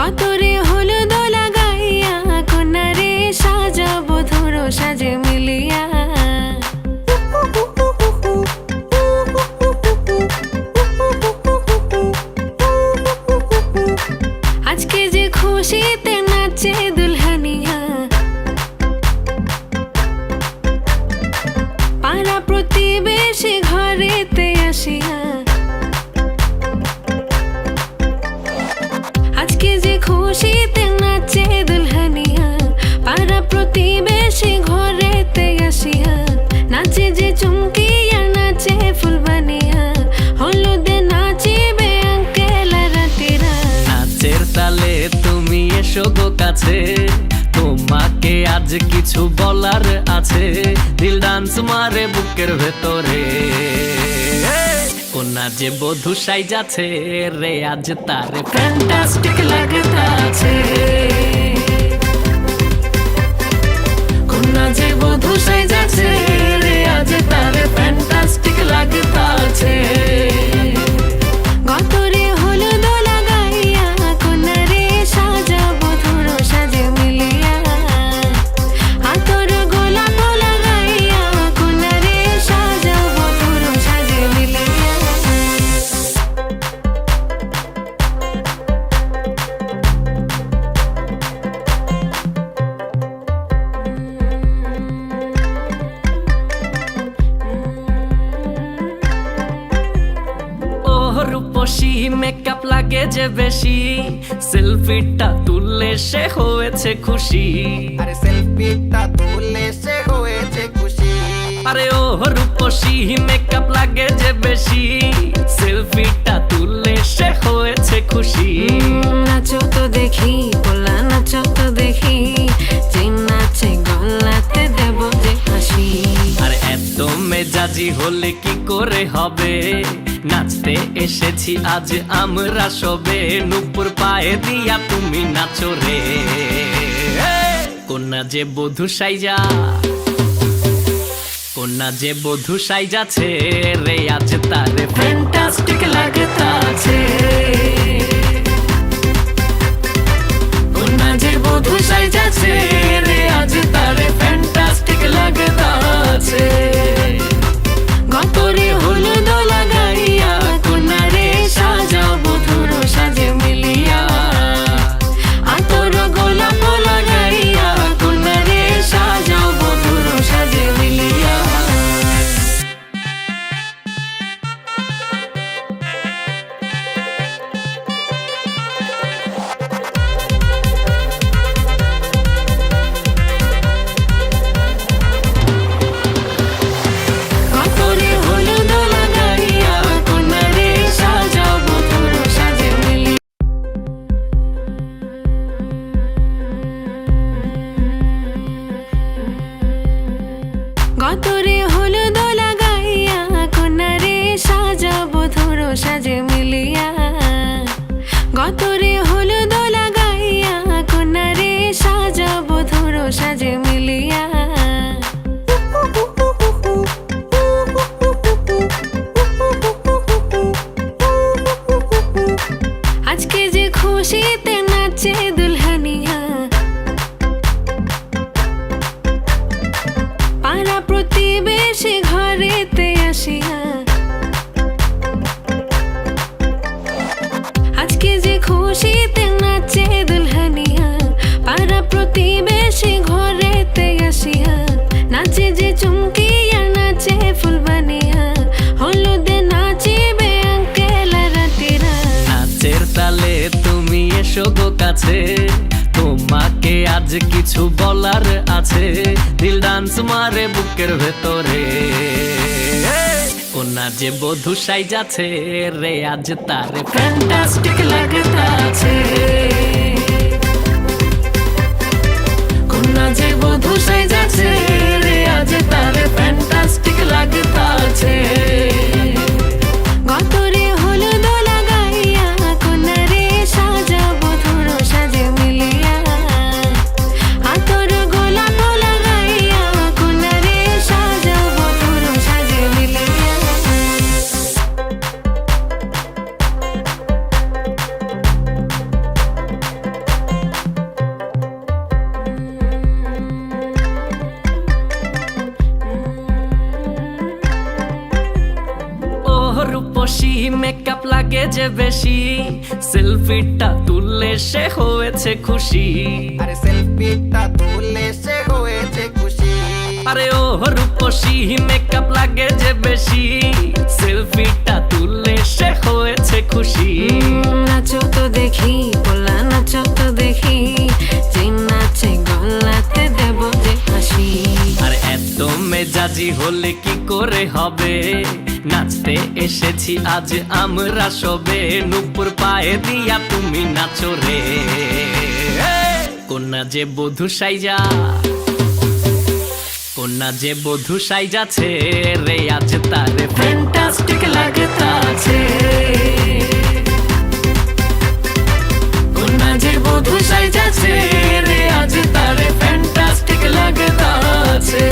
গতরে হলুদ লাগাইয়া কন্যারে সাজাবো ধরো সাজে মিলিয়া। আজকে যে খুশিতে নাচে দুলহানিয়া, পাড়া প্রতিবেশী ঘরেতে আসিয়া। আজকে যে খুশিতে নাচে দুলহানিয়া, পাড়া প্রতিবেশী ঘরেতে আসিয়া। নাচে যে চুমকিয়া নাচে ফুলবানিয়া, হলুদে নাচিবে আঙ্কেল আর আন্টিরা। নাচের তালে তুমি এসো গো কাছে, তোমাকে আজ কিছু বলার আছে। দিল ডান্স মারে বুকের ভেতরে, কন্যা যে বধূ সাইজাছে রে আজ তারে ফ্যান্টাস্টিক লাগতাছে। কন্যা যে বধূ সাইজাছে রে আজ তারে ফ্যান্টাস্টিক লাগতাছে। গতরে হলুদ লাগাইয়া কন্যারে সাজাবো ধরো সাজে মিলিয়া। আতর গোলাপ লাগাইয়া কন্যারে সাজাবো ধরো সাজে মিলিয়া। রূপসী মেকআপ লাগে যে বেশি, সেলফিটা তুললে সে হয়েছে খুশি। আরে সেলফিটা তুললে সে হয়েছে খুশি। আরে ও রূপসী মেকআপ লাগে যে বেশি, সেলফিটা তুললে সে হয়েছে খুশি। নাচো তো দেখি পোলা নাচো তো দেখি, যে নাচে গলাতে দেব যে হাসি। আর এত মেজাজি হলে কি করে হবে, নাচতে এসেছি আজ আমরা সবে। নুপুর পায়ে দিয়া তুমি নাচো রে, কন্যা যে বধূ সাইজা, কন্যা যে বধূ সাইজাছে রে আজ তারে ফ্যান্টাস্টিক লাগতাছে। কন্যা যে বধূ সাইজাছে রে আজ তারে ফ্যান্টাস্টিক লাগতাছে। গতরে হলুদ লাগাইয়া কন্যারে সাজাবো ধরো সাজে মিলিয়া। আতর গোলাপ লাগাইয়া কন্যারে সাজাবো ধরো সাজে মিলিয়া। গতরে হলুদ লাগাইয়া কন্যারে সাজাবো ধরো সাজে মিলিয়া। গতরে হলুদ লাগাইয়া কন্যারে সাজাবো ধরো সাজে মিলিয়া। গতরে হলুদ লাগাইয়া কন্যারে সাজাবো ধরো সাজে মিলিয়া। আজকে যে খুশিতে নাচে দুলহানিয়া, পাড়া প্রতিবেশী ঘরেতে আসিয়া। আজকে যে খুশিতে নাচে দুলহানিয়া, পাড়া প্রতিবেশী ঘরেতে আসিয়া। নাচে যে চুমকিয়া নাচে ফুলবানিয়া, হলুদে নাচিবে আঙ্কেল আর আন্টিরা। নাচের তালে তুমি এসো গো কাছে, তোমাকে আজ কিছু বলার আছে। দিল ডান্স মারে বুকের ভেতরে, কন্যা যে বধূ সাইজাছে রে আজ তারে ফ্যান্টাস্টিক লাগতাছে। কন্যা যে বধূ সাইজাছে রে আজ তারে ফ্যান্টাস্টিক লাগতাছে। গতরে হলুদ লাগাইয়া কন্যারে সাজাবো ধরো সাজে মিলিয়া। আতর গোলাপ লাগাইয়া কন্যারে সাজাবো ধরো সাজে মিলিয়া। লাগে যে বেশি সেলফিটা তুললে সে হয়েছে খুশি আরে সেলফিটা তুলে সে হয়েছে খুশি আরে ও রূপসী মেকআপ লাগে যে বেশি সেলফিটা তুললে সে হয়েছে খুশি নাচো তো দেখি পোলা নাচো তো দেখি যে নাচে গলাতে দেব যে হাসি আর এত মেজাজি হলে কি করে হবে নাচতে এসেছি আজ আমরা সবে নুপুর পায়ে দিয়া তুমি নাচো রে কন্যা যে বধূ সাইজা কন্যা যে বধূ সাইজাছে রে আজ তারে ফ্যান্টাস্টিক লাগতাছে কন্যা যে বধূ সাইজাছে রে আজ তারে ফ্যান্টাস্টিক লাগতাছে